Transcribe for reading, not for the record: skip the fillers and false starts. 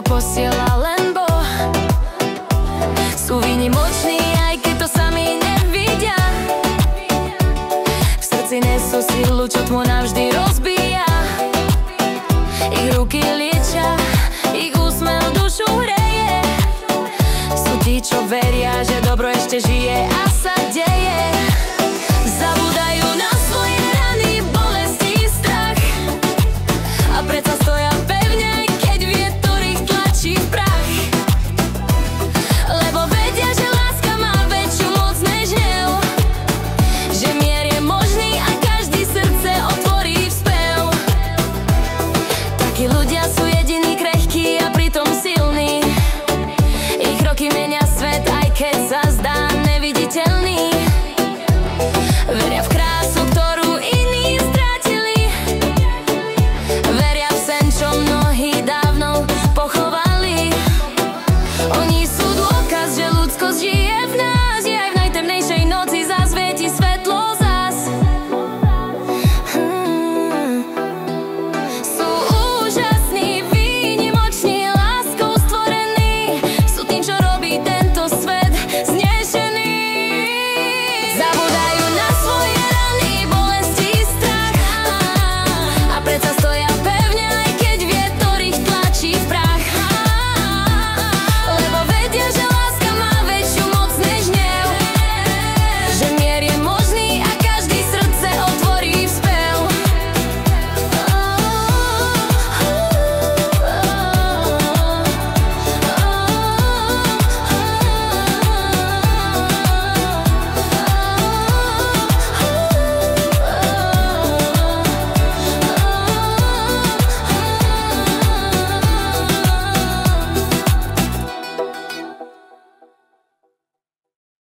čo posiela len Boh. Sú výnimoční, aj keď to sami nevidia. V srdci nesú silu, čo tmu navždy rozbíja. Ich ruky liečia, ich úsmev dušu hreje. Sú tí, čo veria, že dobro ešte žije a